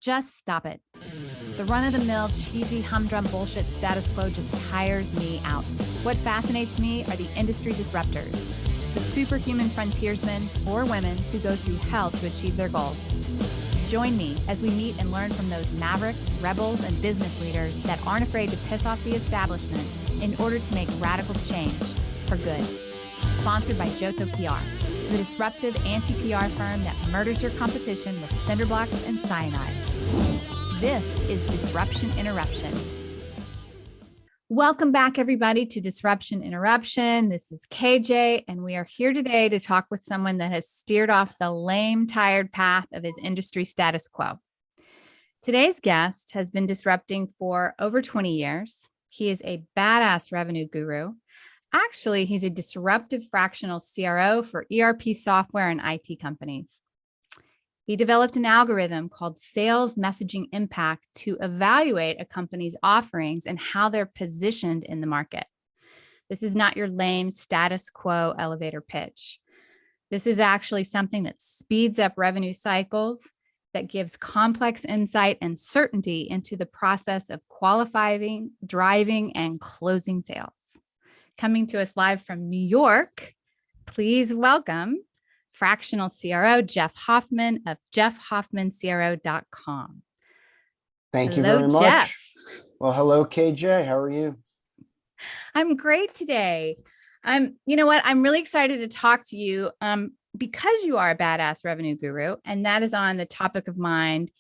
Just stop it. The run-of-the-mill, cheesy, humdrum bullshit status quo just tires me out. What fascinates me are the industry disruptors, the superhuman frontiersmen or women who go through hell to achieve their goals. Join me as we meet and learn from those mavericks, rebels, and business leaders that aren't afraid to piss off the establishment in order to make radical change for good. Sponsored by Johto PR, the disruptive anti-PR firm that murders your competition with cinder blocks and cyanide. This is Disruption Interruption. Welcome back, everybody, to Disruption Interruption. This is KJ, and we are here today to talk with someone that has steered off the lame, tired path of his industry status quo. Today's guest has been disrupting for over 20 years. He is a badass revenue guru. Actually, he's a disruptive fractional CRO for ERP software and IT companies. He developed an algorithm called Sales Messaging Impact to evaluate a company's offerings and how they're positioned in the market. This is not your lame status quo elevator pitch. This is actually something that speeds up revenue cycles, that gives complex insight and certainty into the process of qualifying, driving, and closing sales. Coming to us live from New York, please welcome Fractional CRO, Jeff Hoffman of jeffhoffmancro.com. Thank you very much. Jeff. Well, hello, KJ. How are you? I'm great today. You know what? I'm really excited to talk to you because you are a badass revenue guru, and that is on the topic of mind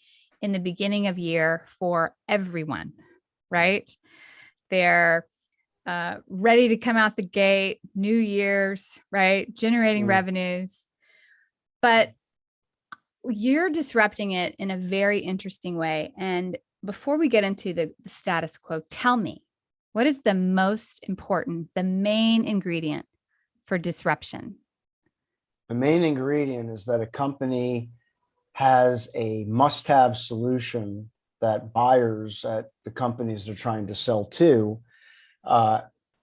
in the beginning of year for everyone, right? They're ready to come out the gate, New Year's, right? Generating revenues. But you're disrupting it in a very interesting way. And before we get into the status quo, tell me, what is the most important, the main ingredient for disruption? The main ingredient is that a company has a must-have solution that buyers at the companies they're trying to sell to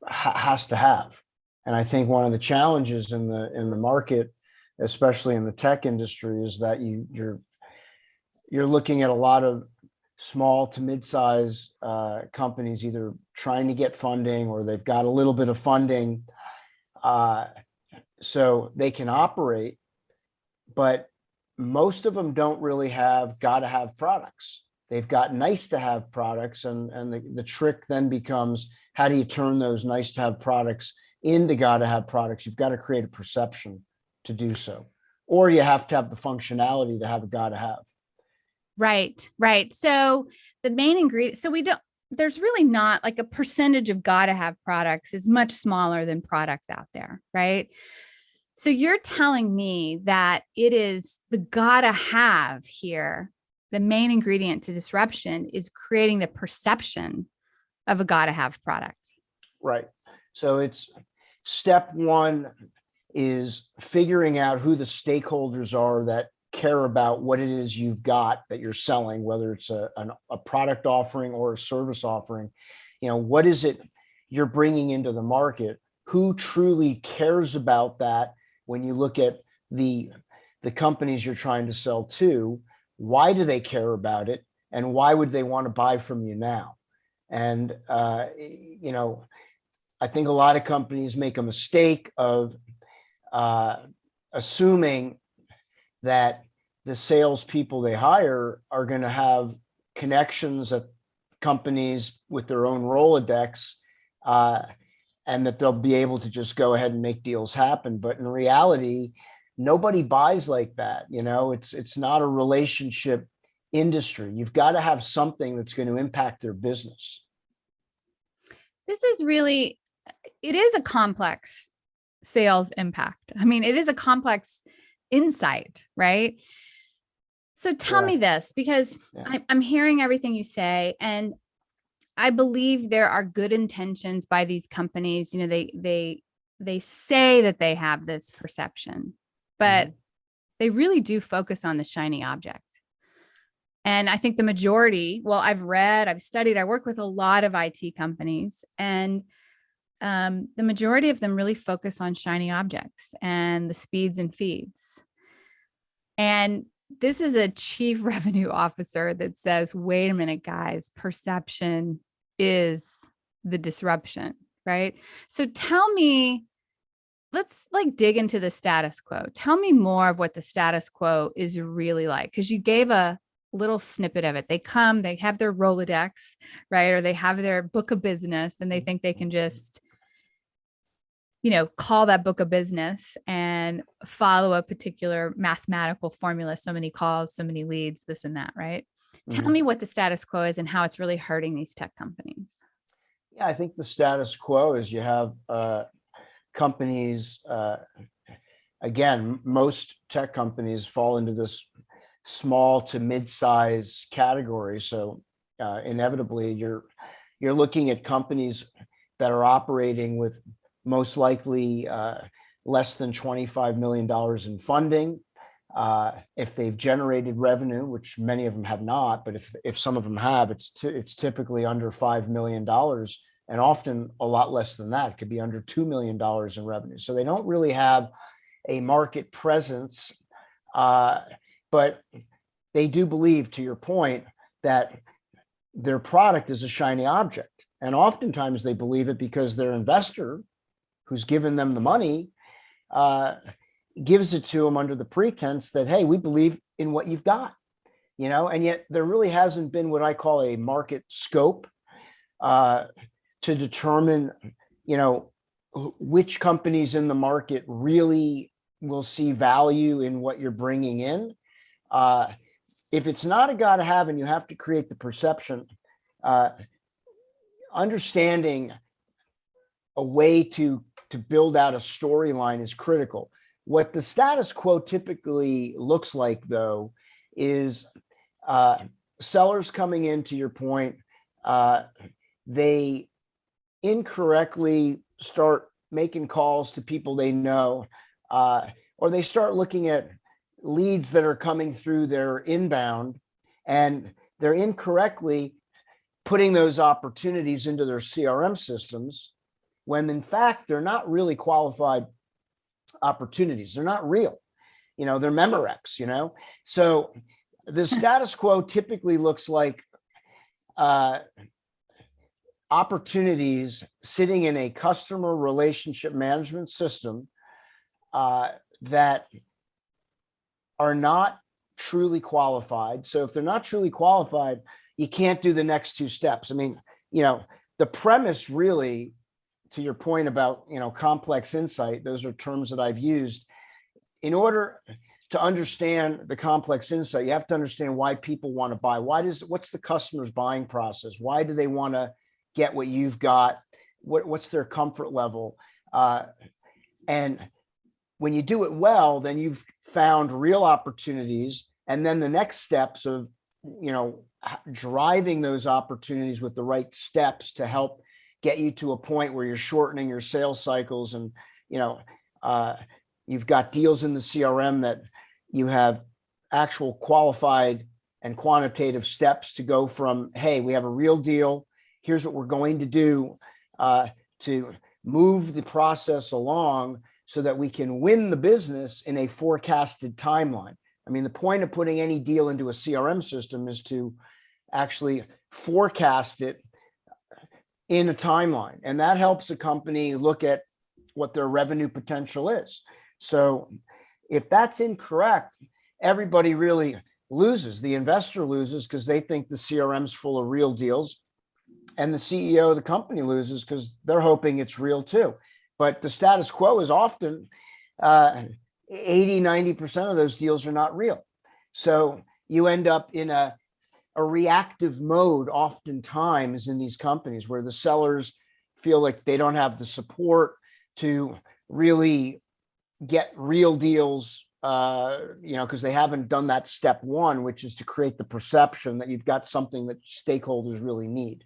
has to have. And I think one of the challenges in the market, especially in the tech industry, is that you're looking at a lot of small to mid-size companies either trying to get funding or they've got a little bit of funding so they can operate, but most of them don't really have gotta have products. They've got nice to have products, and the trick then becomes, how do you turn those nice to have products into gotta have products? You've got to create a perception to do so, or you have to have the functionality to have a gotta have. Right. So the main ingredient, there's really not like a percentage of gotta have products is much smaller than products out there, right? So you're telling me that it is the gotta have here. The main ingredient to disruption is creating the perception of a gotta have product. Right. So it's step one is figuring out who the stakeholders are that care about what it is you've got that you're selling, whether it's a product offering or a service offering. You know, what is it you're bringing into the market? Who truly cares about that? When you look at the companies you're trying to sell to, why do they care about it? And why would they want to buy from you now? And, you know, I think a lot of companies make a mistake of assuming that the salespeople they hire are going to have connections at companies with their own Rolodex, and that they'll be able to just go ahead and make deals happen. But in reality, nobody buys like that. You know, it's not a relationship industry. You've got to have something that's going to impact their business. This is really, it is a complex sales impact. I mean, it is a complex insight, right? So tell me this, because I'm hearing everything you say, and I believe there are good intentions by these companies. You know, they say that they have this perception, but they really do focus on the shiny object. And I think the majority, well, I've studied, I work with a lot of IT companies, and the majority of them really focus on shiny objects and the speeds and feeds. And this is a chief revenue officer that says, wait a minute, guys, perception is the disruption, right? So tell me, let's like dig into the status quo. Tell me more of what the status quo is really like, because you gave a little snippet of it. They come, they have their Rolodex, right? Or they have their book of business and they think they can just, call that book of business and follow a particular mathematical formula. So many calls, so many leads, this and that, right? Tell me what the status quo is and how it's really hurting these tech companies. Yeah, I think the status quo is you have companies, again, most tech companies fall into this small to mid-size category. So inevitably, you're looking at companies that are operating with most likely less than $25 million in funding. If they've generated revenue, which many of them have not, but if some of them have, it's typically under $5 million, and often a lot less than that. It could be under $2 million in revenue. So they don't really have a market presence, but they do believe, to your point, that their product is a shiny object. And oftentimes they believe it because their investor, who's given them the money, gives it to them under the pretense that, hey, we believe in what you've got, and yet there really hasn't been what I call a market scope to determine, which companies in the market really will see value in what you're bringing in. If it's not a gotta have and you have to create the perception, understanding a way to build out a storyline is critical. What the status quo typically looks like, though, is sellers coming in, to your point, they incorrectly start making calls to people they know, or they start looking at leads that are coming through their inbound, and they're incorrectly putting those opportunities into their CRM systems, when in fact they're not really qualified opportunities. They're not real, they're Memorex, So the status quo typically looks like opportunities sitting in a customer relationship management system that are not truly qualified. So if they're not truly qualified, you can't do the next two steps. I mean, the premise really, to your point about, complex insight, those are terms that I've used. In order to understand the complex insight, you have to understand why people want to buy. What's the customer's buying process? Why do they want to get what you've got? What's their comfort level? And when you do it well, then you've found real opportunities. And then the next steps of, driving those opportunities with the right steps to help get you to a point where you're shortening your sales cycles. And, you've got deals in the CRM that you have actual qualified and quantitative steps to go from, hey, we have a real deal. Here's what we're going to do to move the process along so that we can win the business in a forecasted timeline. I mean, the point of putting any deal into a CRM system is to actually forecast it in a timeline. And that helps a company look at what their revenue potential is. So if that's incorrect, everybody really loses. The investor loses because they think the CRM's full of real deals. And the CEO of the company loses because they're hoping it's real too. But the status quo is often 80-90% of those deals are not real. So you end up in a reactive mode oftentimes in these companies where the sellers feel like they don't have the support to really get real deals, because they haven't done that step one, which is to create the perception that you've got something that stakeholders really need.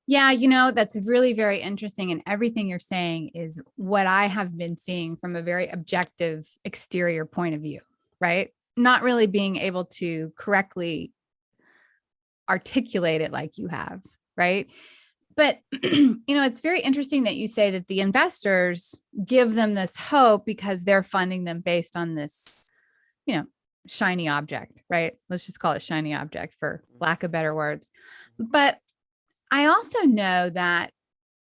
Yeah, that's really very interesting. And everything you're saying is what I have been seeing from a very objective exterior point of view, right? Not really being able to correctly articulate it like you have, right? But, it's very interesting that you say that the investors give them this hope because they're funding them based on this, shiny object, right? Let's just call it shiny object for lack of better words. But I also know that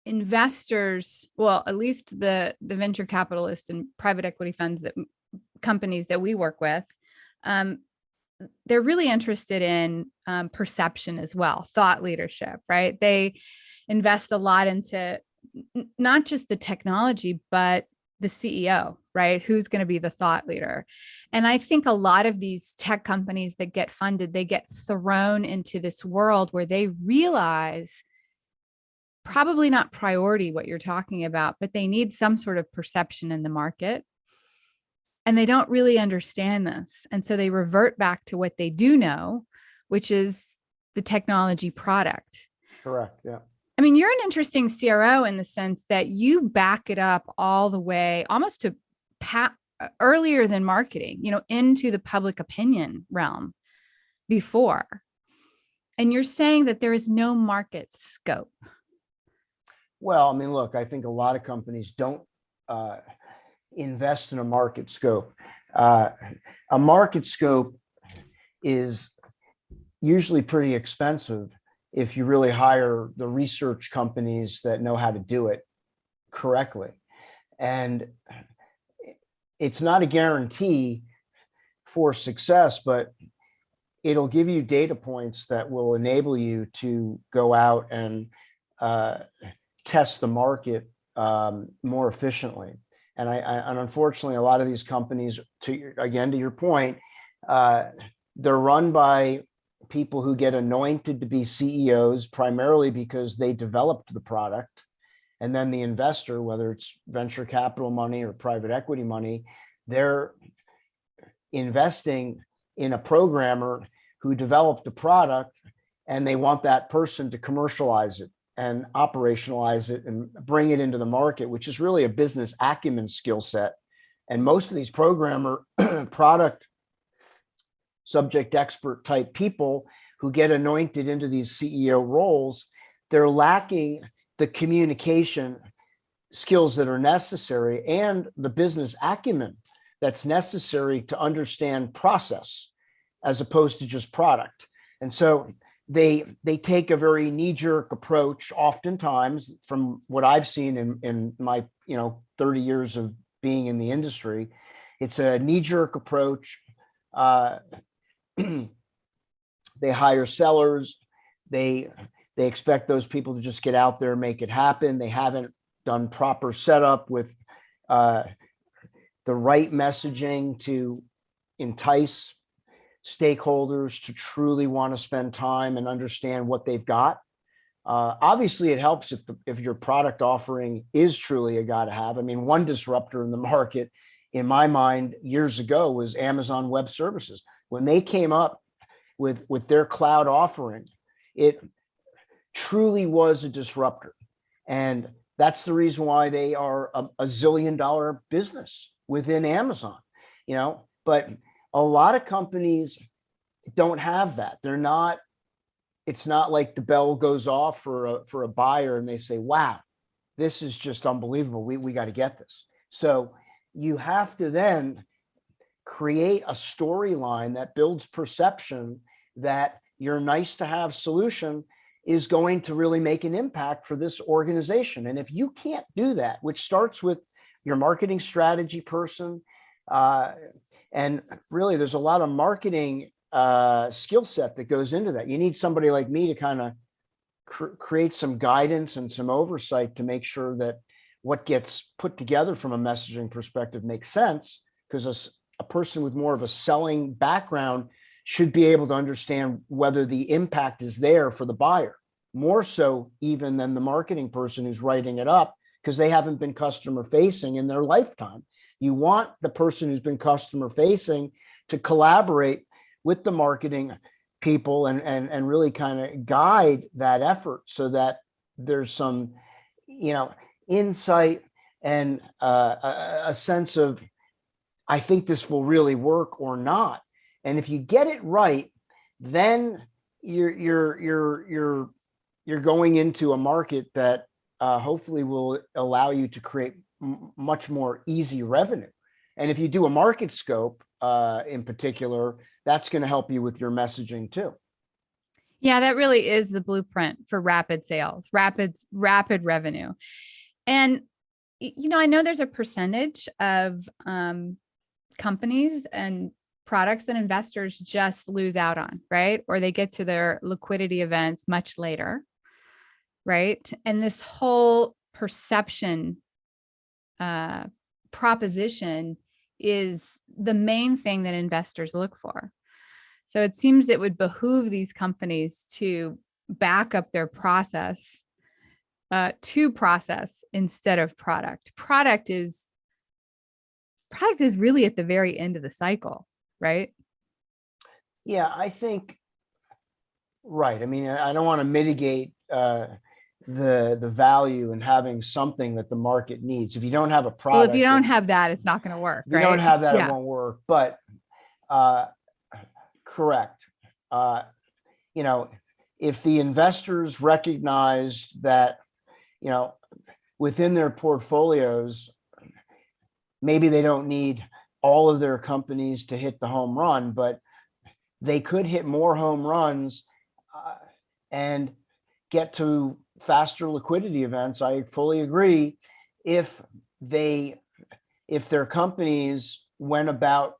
investors, well, at least the venture capitalists and private equity funds, that companies that we work with, they're really interested in perception as well, thought leadership, right? They invest a lot into not just the technology, but the CEO, right? Who's going to be the thought leader? And I think a lot of these tech companies that get funded, they get thrown into this world where they realize, probably not priority what you're talking about, but they need some sort of perception in the market. And they don't really understand this. And so they revert back to what they do know, which is the technology product. Correct. Yeah. I mean, you're an interesting CRO in the sense that you back it up all the way almost to earlier than marketing, into the public opinion realm before. And you're saying that there is no market scope. Well, I mean, look, I think a lot of companies don't invest in a market scope. A market scope is usually pretty expensive if you really hire the research companies that know how to do it correctly. And it's not a guarantee for success, but it'll give you data points that will enable you to go out and test the market more efficiently. And and unfortunately, a lot of these companies, to your point, they're run by people who get anointed to be CEOs primarily because they developed the product. And then the investor, whether it's venture capital money or private equity money, they're investing in a programmer who developed the product, and they want that person to commercialize it and operationalize it and bring it into the market, which is really a business acumen skill set. And most of these programmer product subject expert type people who get anointed into these CEO roles, they're lacking the communication skills that are necessary and the business acumen that's necessary to understand process as opposed to just product. And so they take a very knee-jerk approach, oftentimes, from what I've seen in my 30 years of being in the industry. It's a knee-jerk approach. They hire sellers. They expect those people to just get out there and make it happen. They haven't done proper setup with the right messaging to entice stakeholders to truly want to spend time and understand what they've got. Obviously, it helps if your product offering is truly a gotta have. I mean, one disruptor in the market, in my mind, years ago was Amazon Web Services. When they came up with their cloud offering, it truly was a disruptor. And that's the reason why they are a zillion-dollar business within Amazon, but a lot of companies don't have that. It's not like the bell goes off for a buyer and they say, wow, this is just unbelievable. We got to get this. So you have to then create a storyline that builds perception that your nice to have solution is going to really make an impact for this organization. And if you can't do that, which starts with your marketing strategy person, and really there's a lot of marketing skill set that goes into that. You need somebody like me to kind of create some guidance and some oversight to make sure that what gets put together from a messaging perspective makes sense, because a person with more of a selling background should be able to understand whether the impact is there for the buyer, more so even than the marketing person who's writing it up, because they haven't been customer facing in their lifetime. You want the person who's been customer facing to collaborate with the marketing people and really kind of guide that effort so that there's some, insight and a sense of, I think this will really work or not. And if you get it right, then you're going into a market that hopefully will allow you to create much more easy revenue. And if you do a market scope, in particular, that's going to help you with your messaging too. Yeah, that really is the blueprint for rapid sales, rapid revenue. And, I know there's a percentage of companies and products that investors just lose out on, right? Or they get to their liquidity events much later, right? And this whole perception proposition is the main thing that investors look for. So it seems it would behoove these companies to back up their process to process instead of product. Product is really at the very end of the cycle, right? Yeah, I think, right. I mean, I don't want to mitigate the value in having something that the market needs. If you don't have a product, well, if you don't have that, it's not going to work. If you don't have that, it won't work. But correct. If the investors recognized that, within their portfolios, maybe they don't need all of their companies to hit the home run, but they could hit more home runs and get to faster liquidity events. I fully agree. If their companies went about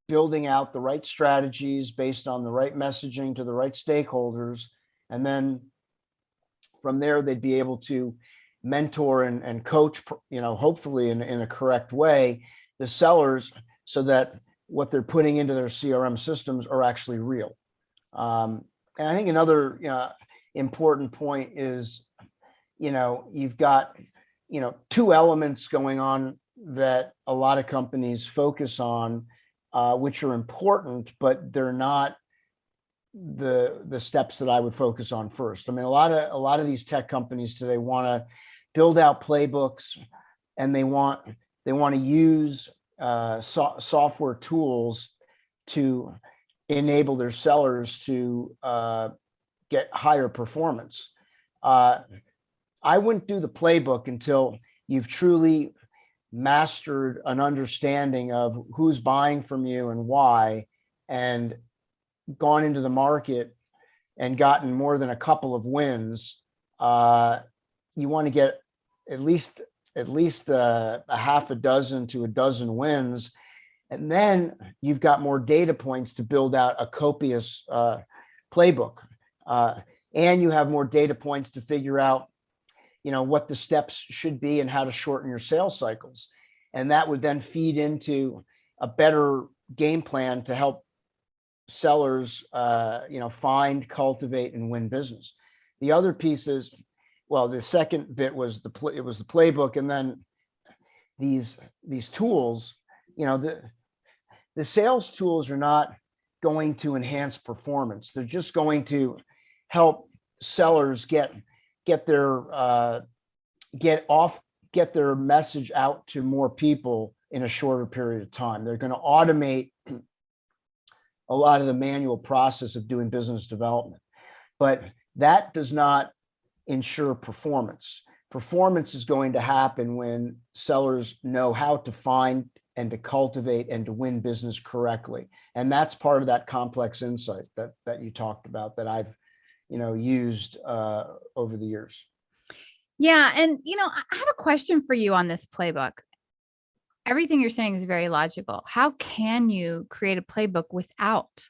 building out the right strategies based on the right messaging to the right stakeholders, and then from there they'd be able to mentor and coach, hopefully in a correct way, the sellers, so that what they're putting into their CRM systems are actually real. And I think another important point is, you've got, two elements going on that a lot of companies focus on, which are important, but they're not the steps that I would focus on first. I mean, a lot of these tech companies today want to build out playbooks, and they want to use software tools to enable their sellers to get higher performance. I wouldn't do the playbook until you've truly mastered an understanding of who's buying from you and why, and gone into the market and gotten more than a couple of wins. You want to get at least a half a dozen to a dozen wins, and then you've got more data points to build out a copious playbook, and you have more data points to figure out what the steps should be and how to shorten your sales cycles. And that would then feed into a better game plan to help sellers find, cultivate, and win business. The other piece is, well, the second bit was the playbook, and then these tools. The sales tools are not going to enhance performance. They're just going to help sellers get their message out to more people in a shorter period of time. They're going to automate a lot of the manual process of doing business development, but that does not ensure performance. Performance is going to happen when sellers know how to find and to cultivate and to win business correctly. And that's part of that complex insight that you talked about, that I've used over the years. Yeah. And, I have a question for you on this playbook. Everything you're saying is very logical. How can you create a playbook without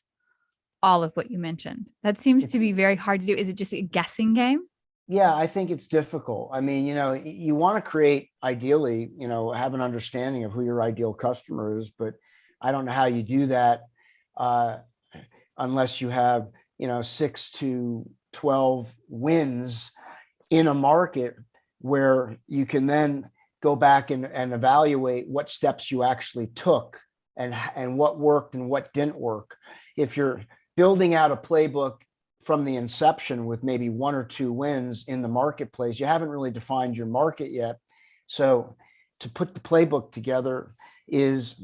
all of what you mentioned? That seems to be very hard to do. Is it just a guessing game? Yeah, I think it's difficult. I mean, you want to create, ideally, have an understanding of who your ideal customer is, but I don't know how you do that unless you have, 6 to 12 wins in a market where you can then go back and evaluate what steps you actually took and what worked and what didn't work. If you're building out a playbook from the inception with maybe 1 or 2 wins in the marketplace, you haven't really defined your market yet. So to put the playbook together is,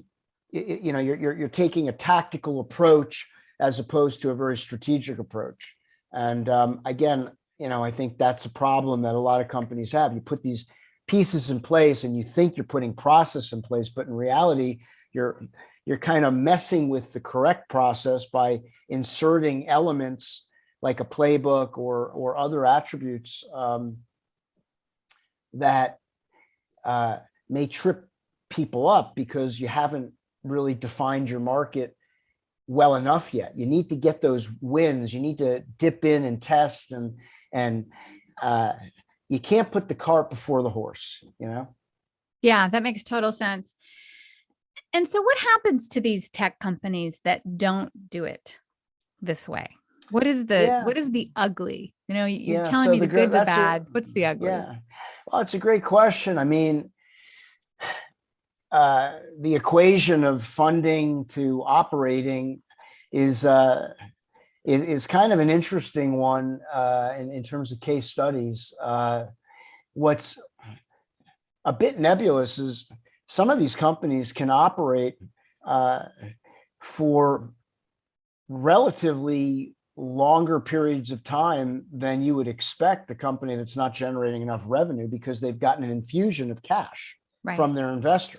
you're taking a tactical approach as opposed to a very strategic approach. And again, I think that's a problem that a lot of companies have. You put these pieces in place and you think you're putting process in place, but in reality, you're you're kind of messing with the correct process by inserting elements like a playbook or other attributes that may trip people up because you haven't really defined your market well enough yet. You need to get those wins. You need to dip in and test, and you can't put the cart before the horse, Yeah, that makes total sense. And so what happens to these tech companies that don't do it this way? What is the ugly? You're telling me the good, the bad. What's the ugly? Yeah. Well, it's a great question. I mean, the equation of funding to operating is kind of an interesting one in terms of case studies. What's a bit nebulous is some of these companies can operate for relatively longer periods of time than you would expect the company that's not generating enough revenue, because they've gotten an infusion of cash from their investor.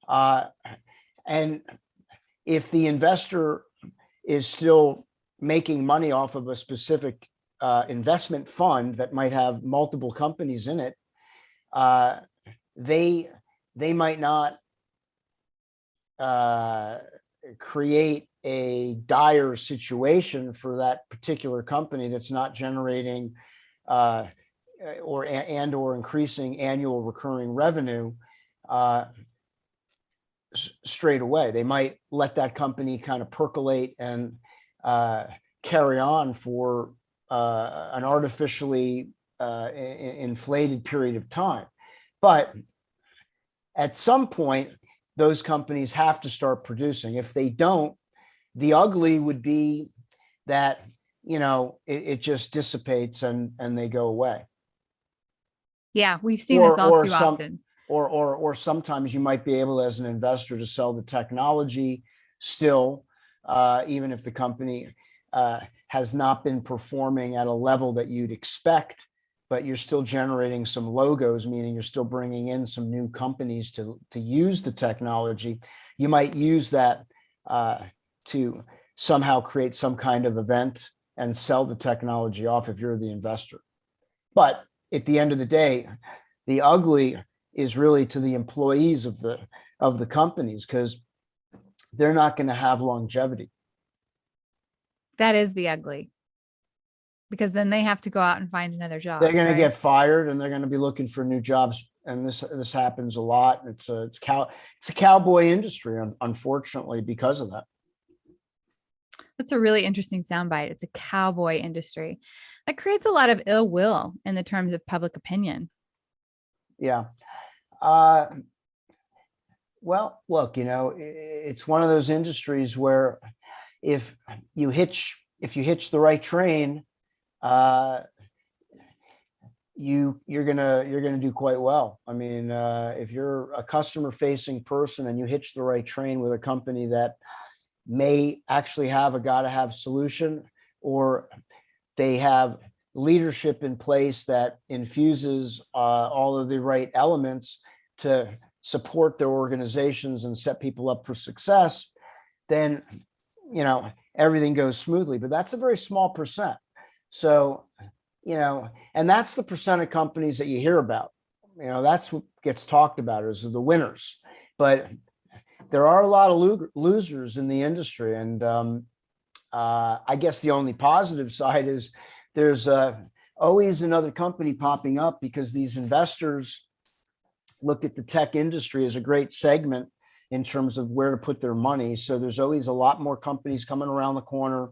And if the investor is still making money off of a specific investment fund that might have multiple companies in it, they might not create a dire situation for that particular company that's not generating or increasing annual recurring revenue straight away. They might let that company kind of percolate and carry on for an artificially inflated period of time. But at some point, those companies have to start producing. If they don't, the ugly would be that, it just dissipates and they go away. Yeah, we've seen this all too often. Or sometimes you might be able, as an investor, to sell the technology still, even if the company has not been performing at a level that you'd expect, but you're still generating some logos, meaning you're still bringing in some new companies to use the technology. You might use that to somehow create some kind of event and sell the technology off if you're the investor. But at the end of the day, the ugly is really to the employees of the companies, because they're not going to have longevity. That is the ugly, because then they have to go out and find another job. They're going to get fired, and they're going to be looking for new jobs. And this happens a lot. It's a cowboy industry, unfortunately, because of that. That's a really interesting soundbite. It's a cowboy industry. That creates a lot of ill will in the terms of public opinion. Yeah. Well, look, it's one of those industries where if you hitch the right train, you're gonna do quite well. I mean, if you're a customer facing person and you hitch the right train with a company that may actually have a gotta have solution, or they have leadership in place that infuses all of the right elements to support their organizations and set people up for success, then everything goes smoothly. But that's a very small percent. So, and that's the percent of companies that you hear about. That's what gets talked about is the winners. But there are a lot of losers in the industry. And I guess the only positive side is there's always another company popping up, because these investors look at the tech industry as a great segment in terms of where to put their money. So there's always a lot more companies coming around the corner.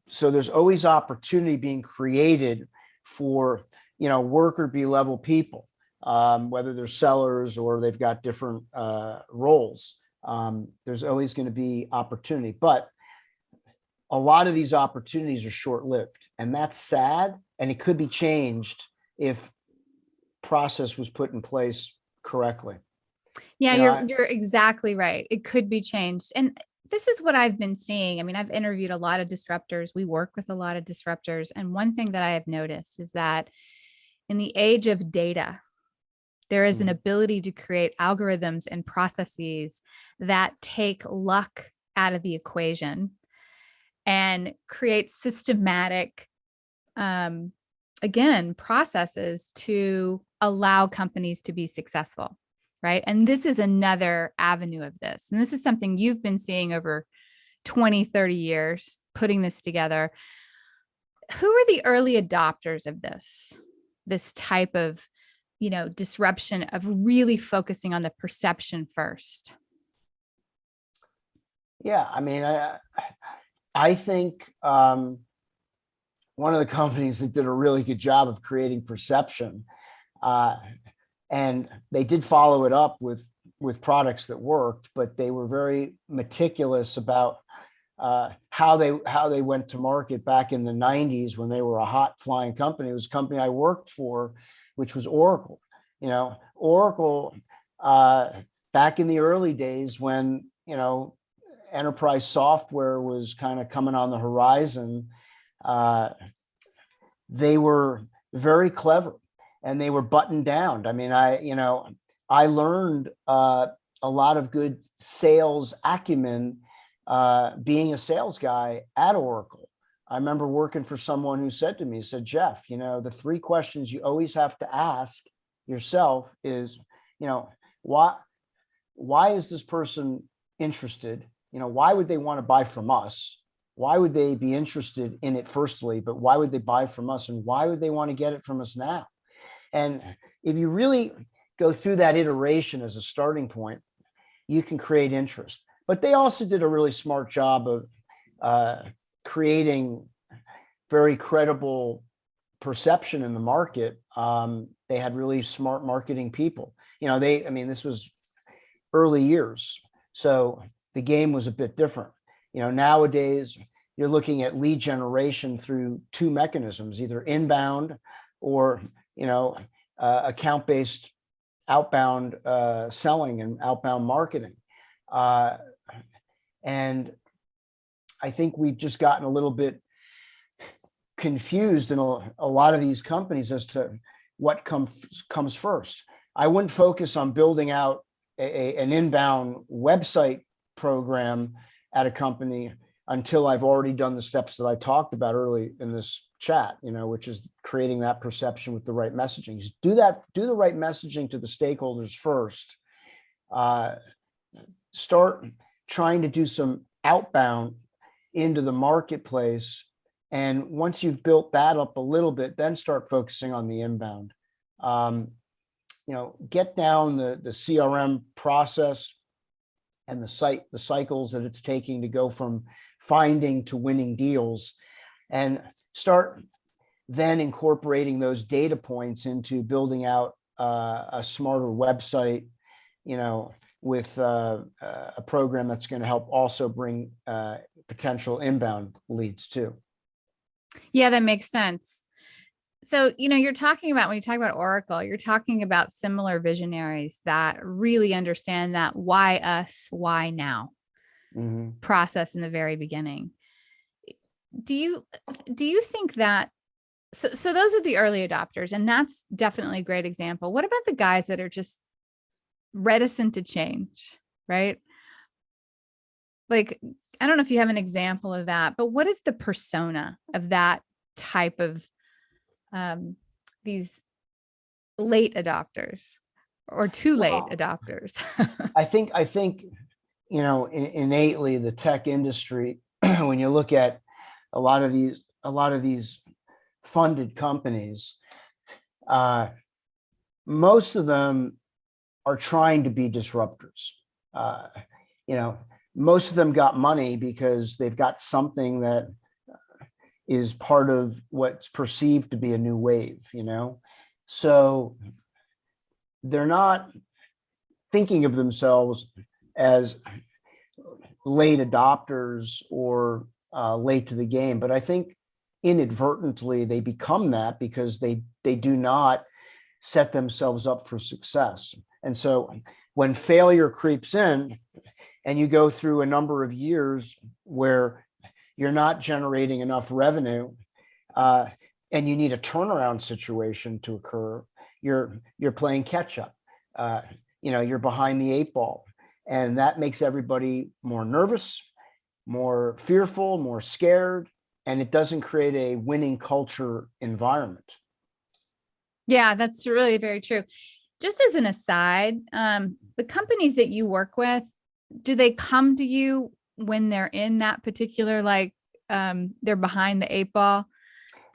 So there's always opportunity being created for, worker bee level people, whether they're sellers or they've got different roles. There's always going to be opportunity, but a lot of these opportunities are short-lived, and that's sad. And it could be changed if process was put in place correctly. Yeah, you're exactly right. It could be changed. And this is what I've been seeing. I mean, I've interviewed a lot of disruptors. We work with a lot of disruptors. And one thing that I have noticed is that in the age of data, There is an ability to create algorithms and processes that take luck out of the equation and create systematic, again, processes to allow companies to be successful, right? And this is another avenue of this. And this is something you've been seeing over 20, 30 years, putting this together. Who are the early adopters of this type of, disruption, of really focusing on the perception first? Yeah, I mean, I think one of the companies that did a really good job of creating perception, and they did follow it up with products that worked, but they were very meticulous about how they went to market back in the 90s when they were a hot flying company. It was a company I worked for, which was Oracle. Oracle back in the early days when, enterprise software was kind of coming on the horizon, they were very clever and they were buttoned down. I mean, I learned a lot of good sales acumen being a sales guy at Oracle. I remember working for someone who said to me, Jeff, the three questions you always have to ask yourself is, why is this person interested? Why would they want to buy from us? Why would they be interested in it firstly, but why would they buy from us? And why would they want to get it from us now? And if you really go through that iteration as a starting point, you can create interest. But they also did a really smart job of creating very credible perception in the market. They had really smart marketing people. This was early years, so the game was a bit different. Nowadays you're looking at lead generation through two mechanisms, either inbound or account-based outbound selling and outbound marketing. And I think we've just gotten a little bit confused in a lot of these companies as to what comes first. I wouldn't focus on building out an inbound website program at a company until I've already done the steps that I talked about early in this chat, which is creating that perception with the right messaging. Just do the right messaging to the stakeholders first. Start trying to do some outbound into the marketplace. And once you've built that up a little bit, then start focusing on the inbound. Get down the CRM process and the cycles that it's taking to go from finding to winning deals, and start then incorporating those data points into building out a smarter website, with a program that's going to help also bring potential inbound leads too. Yeah, that makes sense. So, you're talking about, when you talk about Oracle, you're talking about similar visionaries that really understand that why us, why now process in the very beginning. Do you think that, so those are the early adopters, and that's definitely a great example. What about the guys that are just reticent to change, right? Like, I don't know if you have an example of that, but what is the persona of that type of these late adopters or too late adopters? I think innately the tech industry, when you look at a lot of these funded companies, most of them are trying to be disruptors. Most of them got money because they've got something that is part of what's perceived to be a new wave, so they're not thinking of themselves as late adopters or late to the game. But I think inadvertently they become that because they do not set themselves up for success. And so when failure creeps in and you go through a number of years where you're not generating enough revenue, and you need a turnaround situation to occur, you're playing catch up. you're behind the eight ball, and that makes everybody more nervous, more fearful, more scared, and it doesn't create a winning culture environment. Yeah, that's really very true. Just as an aside, the companies that you work with, do they come to you when they're in that particular, they're behind the eight ball?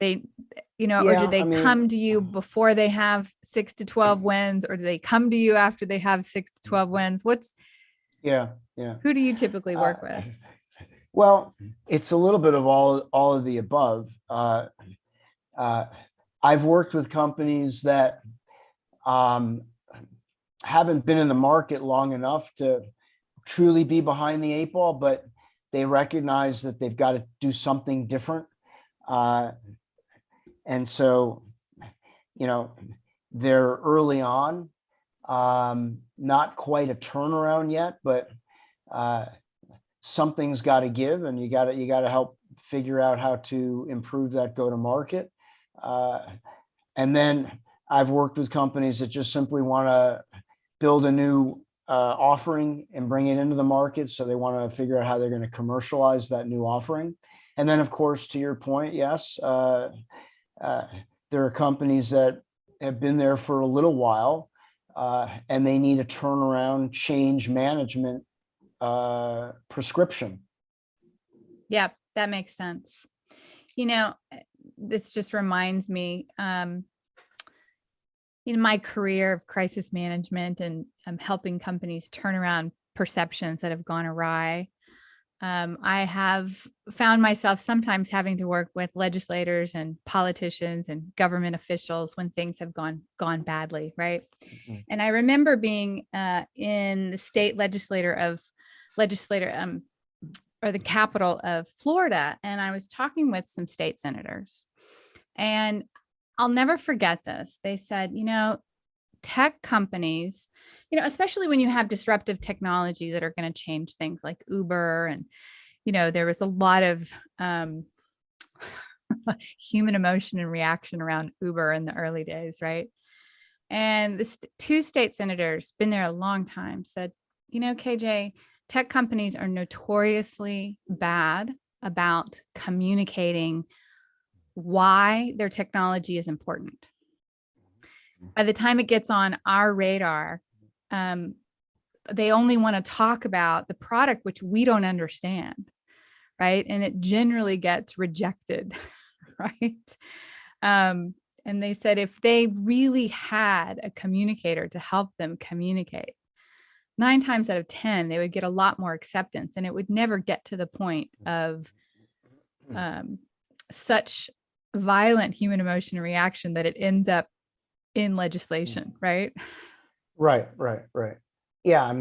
Or do they come to you before they have 6 to 12 wins, or do they come to you after they have 6 to 12 wins? Who do you typically work with? Well, it's a little bit of all of the above. I've worked with companies that haven't been in the market long enough to truly be behind the eight ball, but they recognize that they've got to do something different. And so, they're early on, not quite a turnaround yet, but something's got to give, and you got to help figure out how to improve that go to market. And then I've worked with companies that just simply want to build a new offering and bring it into the market. So they want to figure out how they're going to commercialize that new offering. And then, of course, to your point, yes, there are companies that have been there for a little while, and they need a turnaround, change management prescription. Yeah, that makes sense. This just reminds me, in my career of crisis management and helping companies turn around perceptions that have gone awry. I have found myself sometimes having to work with legislators and politicians and government officials when things have gone badly, right? Mm-hmm. And I remember being in the state legislator or the capital of Florida, and I was talking with some state senators, and I'll never forget this. They said, tech companies, especially when you have disruptive technology that are going to change things like Uber. And, there was a lot of human emotion and reaction around Uber in the early days, right? And the two state senators, been there a long time, said, KJ, tech companies are notoriously bad about communicating why their technology is important. By the time it gets on our radar, they only want to talk about the product, which we don't understand, right? And it generally gets rejected, right? And they said if they really had a communicator to help them communicate, 9 times out of 10, they would get a lot more acceptance, and it would never get to the point of such violent human emotion and reaction that it ends up in legislation, right? Right. Yeah,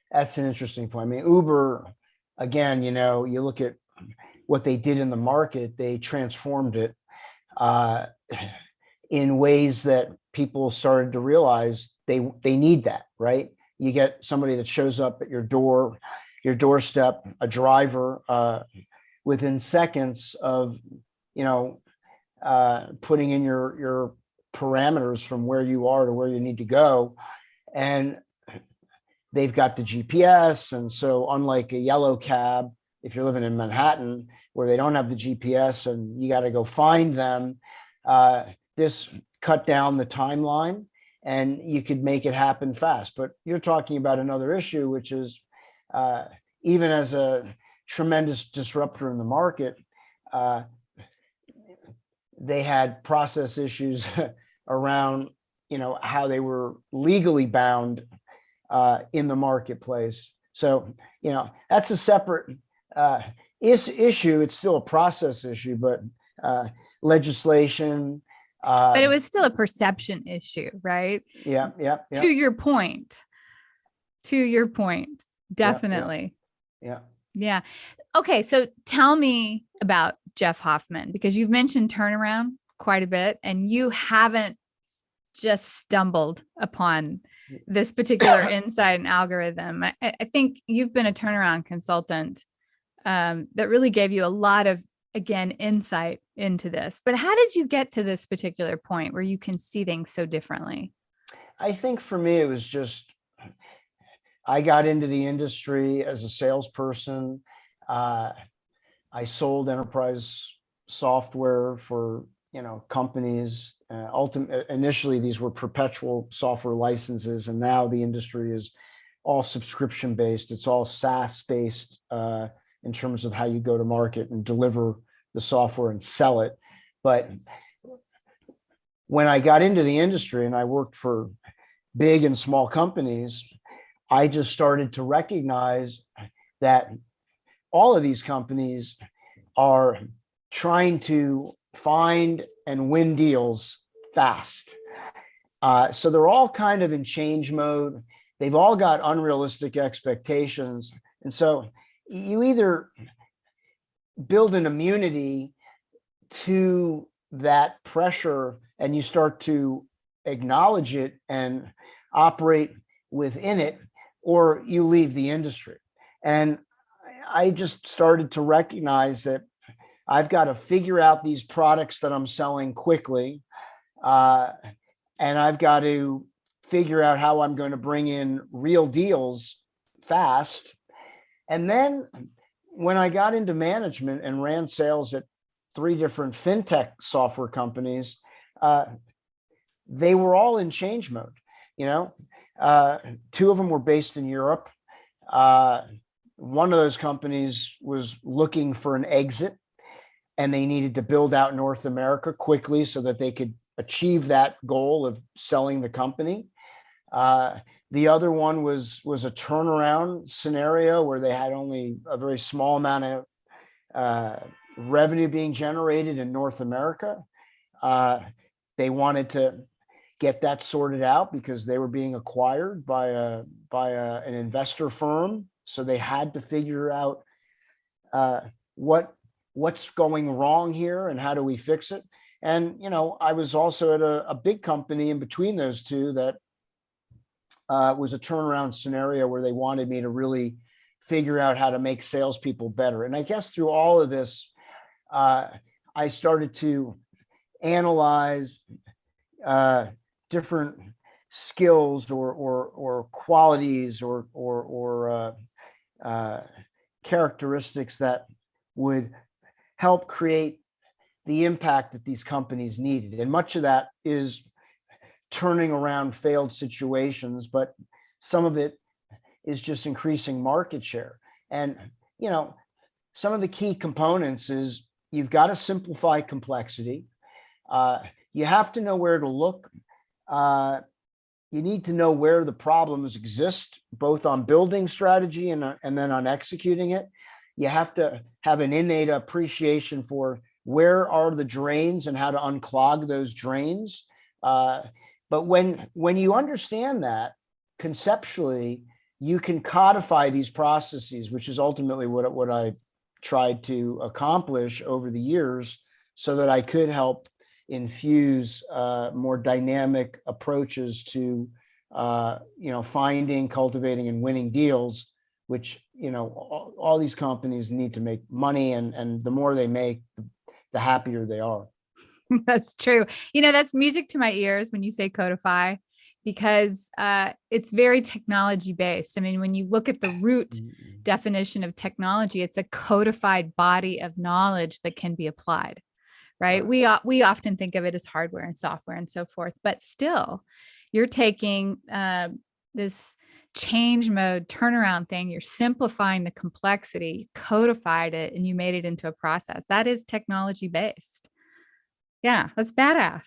that's an interesting point. Uber, again, you look at what they did in the market, they transformed it in ways that people started to realize they need that, right? You get somebody that shows up at your doorstep, a driver, within seconds of, putting in your parameters from where you are to where you need to go. And they've got the GPS. And so unlike a yellow cab, if you're living in Manhattan where they don't have the GPS and you got to go find them, this cut down the timeline and you could make it happen fast. But you're talking about another issue, which is even as a tremendous disruptor in the market, they had process issues around, how they were legally bound in the marketplace. So, that's a separate issue. It's still a process issue, but legislation. But it was still a perception issue, right? Yeah. To your point, definitely. Yeah. Okay. So tell me about Jeff Hoffman, because you've mentioned turnaround quite a bit, and you haven't just stumbled upon this particular insight and algorithm. I think you've been a turnaround consultant that really gave you a lot of, again, insight into this. But how did you get to this particular point where you can see things so differently? I think for me, it was just, I got into the industry as a salesperson. I sold enterprise software for, companies. Initially, these were perpetual software licenses, and now the industry is all subscription based. It's all SaaS based in terms of how you go to market and deliver the software and sell it. But when I got into the industry and I worked for big and small companies, I just started to recognize that all of these companies are trying to find and win deals fast. So they're all kind of in change mode. They've all got unrealistic expectations. And so you either build an immunity to that pressure and you start to acknowledge it and operate within it, or you leave the industry. And I just started to recognize that I've got to figure out these products that I'm selling quickly. And I've got to figure out how I'm going to bring in real deals fast. And then when I got into management and ran sales at 3 different fintech software companies, they were all in change mode. 2 of them were based in Europe. One of those companies was looking for an exit, and they needed to build out North America quickly so that they could achieve that goal of selling the company. The other one was a turnaround scenario where they had only a very small amount of revenue being generated in North America. They wanted to get that sorted out because they were being acquired by an investor firm. So they had to figure out what's going wrong here and how do we fix it. And I was also at a big company in between those 2 that was a turnaround scenario where they wanted me to really figure out how to make salespeople better. And I guess through all of this, I started to analyze different skills or qualities or characteristics that would help create the impact that these companies needed. And much of that is turning around failed situations, but some of it is just increasing market share. And, some of the key components is you've got to simplify complexity. You have to know where to look. You need to know where the problems exist, both on building strategy and then on executing it. You have to have an innate appreciation for where are the drains and how to unclog those drains. But when you understand that conceptually, you can codify these processes, which is ultimately what I tried to accomplish over the years, so that I could help infuse more dynamic approaches to finding, cultivating, and winning deals, which all these companies need to make money, and the more they make, the happier they are. That's true. That's music to my ears when you say codify, because it's very technology based. I mean, when you look at the root definition of technology, it's a codified body of knowledge that can be applied, right? We often think of it as hardware and software and so forth, but still you're taking this change mode turnaround thing, you're simplifying the complexity, you codified it, and you made it into a process that is technology based. Yeah, that's badass.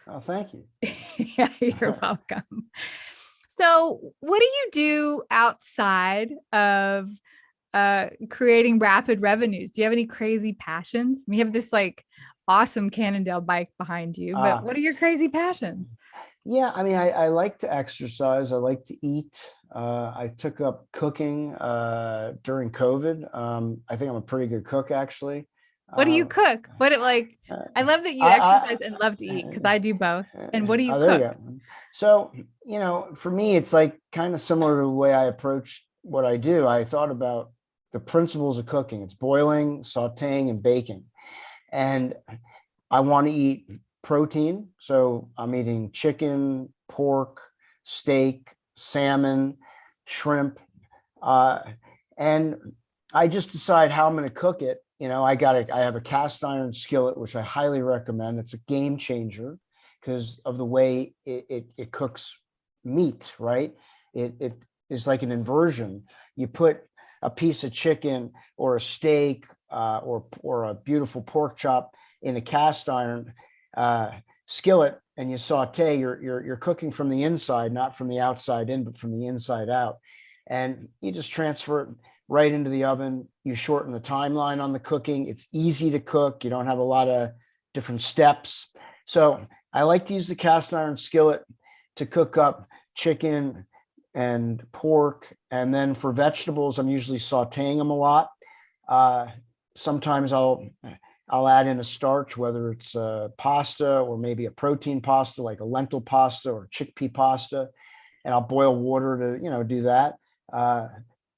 Oh, thank you. Yeah, you're welcome. So what do you do outside of creating rapid revenues? Do you have any crazy passions? We have this awesome Cannondale bike behind you, but what are your crazy passions? Yeah, I mean, I like to exercise. I like to eat. I took up cooking during COVID. I think I'm a pretty good cook, actually. What do you cook? I love that you exercise and love to eat, because I do both. And what do you cook? There you go. So, for me, it's kind of similar to the way I approach what I do. I thought about the principles of cooking. It's boiling, sauteing, and baking. And I want to eat protein. So I'm eating chicken, pork, steak, salmon, shrimp. And I just decide how I'm going to cook it. I have a cast iron skillet, which I highly recommend. It's a game changer because of the way it cooks meat, right? It is like an inversion. You put a piece of chicken or a steak or a beautiful pork chop in a cast iron skillet, and you saute. You're cooking from the inside, not from the outside in, but from the inside out. And you just transfer it right into the oven. You shorten the timeline on the cooking. It's easy to cook. You don't have a lot of different steps. So I like to use the cast iron skillet to cook up chicken and pork. And then for vegetables, I'm usually sauteing them a lot. Sometimes I'll add in a starch, whether it's pasta or maybe a protein pasta, like a lentil pasta or chickpea pasta. And I'll boil water to, do that.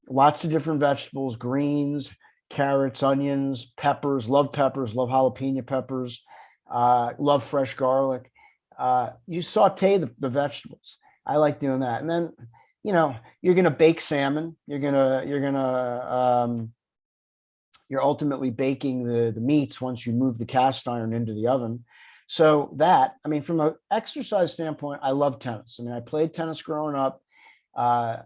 Lots of different vegetables, greens, carrots, onions, peppers, love jalapeno peppers, love fresh garlic. You saute the vegetables. I like doing that. And then, you're going to bake salmon. You're ultimately baking the meats once you move the cast iron into the oven. So from an exercise standpoint, I love tennis. I played tennis growing up. I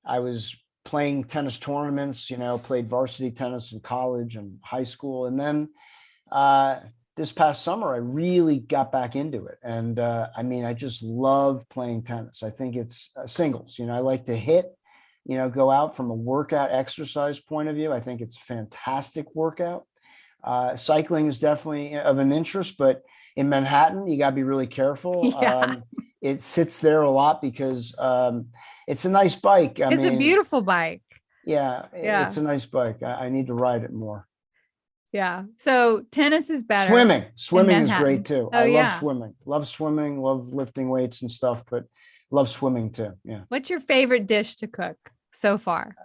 was playing tennis tournaments, played varsity tennis in college and high school. And then this past summer, I really got back into it. And I just love playing tennis. I think it's singles. I like to hit, go out from a workout exercise point of view. I think it's a fantastic workout. Cycling is definitely of an interest, but in Manhattan, you got to be really careful. Yeah. It sits there a lot because it's a nice bike. It's a beautiful bike. Yeah, it's a nice bike. I need to ride it more. Yeah. So tennis is better. Swimming is great too. Oh, I love swimming, love lifting weights and stuff, but love swimming too. Yeah. What's your favorite dish to cook so far?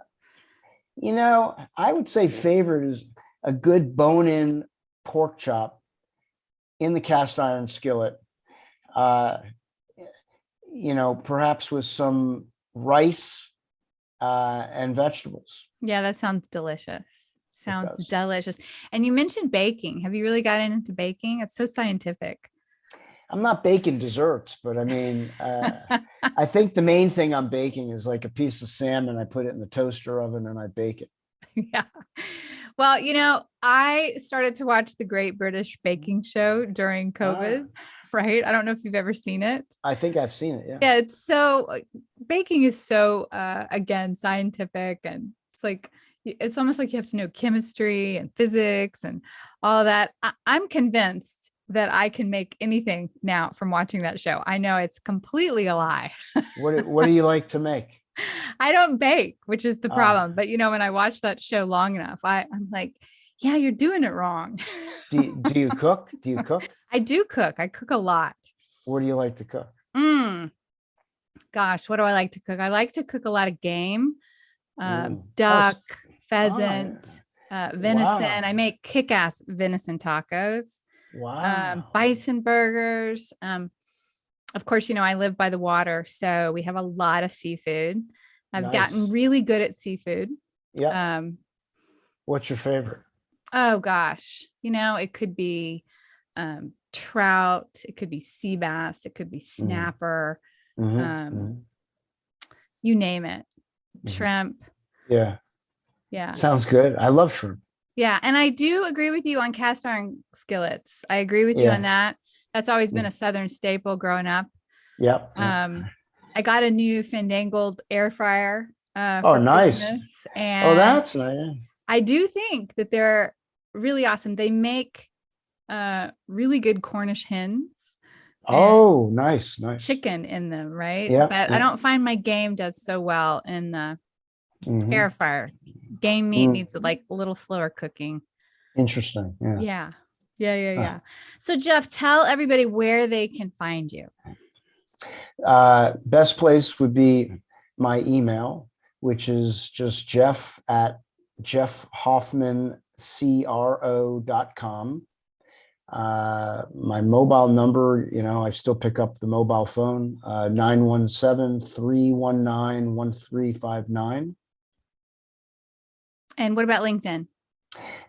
I would say favorite is a good bone-in pork chop in the cast iron skillet. Perhaps with some rice and vegetables. Yeah, that sounds delicious. Sounds delicious. And you mentioned baking. Have you really gotten into baking? It's so scientific. I'm not baking desserts, but I think the main thing I'm baking is like a piece of salmon. I put it in the toaster oven and I bake it. Yeah. Well, I started to watch the Great British Baking Show during COVID, right? I don't know if you've ever seen it. I think I've seen it. Yeah. Yeah. It's so, baking is so, again, scientific, and it's almost like you have to know chemistry and physics and all that. I'm convinced that I can make anything now from watching that show. I know it's completely a lie. What do you like to make? I don't bake, which is the problem. But when I watch that show long enough, I'm like, yeah, you're doing it wrong. Do you cook? I do cook. I cook a lot. What do you like to cook? Gosh, what do I like to cook? I like to cook a lot of game, duck, pheasant, venison. Wow. I make kick-ass venison tacos. Wow. Bison burgers. Of course, I live by the water, so we have a lot of seafood. I've gotten really good at seafood. Yeah. What's your favorite? Oh gosh, it could be trout, it could be sea bass, it could be snapper, you name it. Shrimp. Yeah. Yeah. Sounds good. I love shrimp. Yeah. And I do agree with you on cast iron skillets. I agree with you on that. That's always been a Southern staple growing up. Yep. I got a new fandangled air fryer. For nice. Christmas, and that's nice. I do think that they're really awesome. They make really good Cornish hens. Oh, nice. Chicken in them, right? Yeah. But I don't find my game does so well in the air fryer. Game meat needs a little slower cooking. Interesting. Yeah. So Jeff, tell everybody where they can find you. Best place would be my email, which is just Jeff at jeffhoffmancro.com. My mobile number, I still pick up the mobile phone, 917-319-1359. And what about LinkedIn?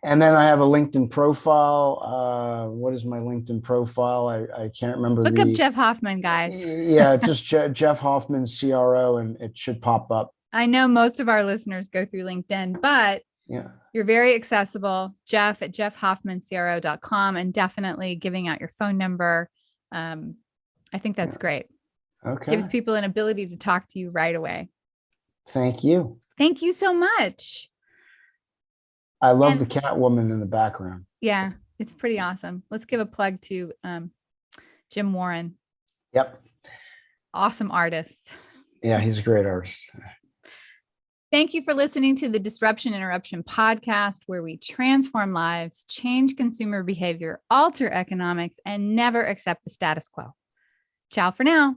And then I have a LinkedIn profile. What is my LinkedIn profile? I can't remember. Look up Jeff Hoffman, guys. Yeah, just Jeff Hoffman CRO, and it should pop up. I know most of our listeners go through LinkedIn, but yeah, you're very accessible. Jeff at jeffhoffmancro.com, and definitely giving out your phone number. I think that's great. Okay. Gives people an ability to talk to you right away. Thank you. Thank you so much. I love the Catwoman in the background. Yeah, it's pretty awesome. Let's give a plug to Jim Warren. Yep. Awesome artist. Yeah, he's a great artist. Thank you for listening to the Disruption Interruption podcast, where we transform lives, change consumer behavior, alter economics, and never accept the status quo. Ciao for now.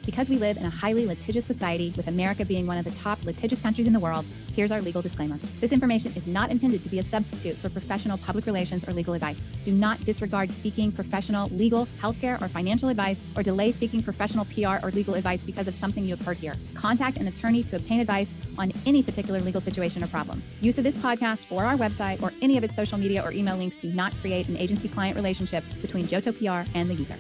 Because we live in a highly litigious society, with America being one of the top litigious countries in the world, here's our legal disclaimer. This information is not intended to be a substitute for professional public relations or legal advice. Do not disregard seeking professional, legal, healthcare, or financial advice, or delay seeking professional PR or legal advice because of something you have heard here. Contact an attorney to obtain advice on any particular legal situation or problem. Use of this podcast or our website or any of its social media or email links do not create an agency-client relationship between Johto PR and the user.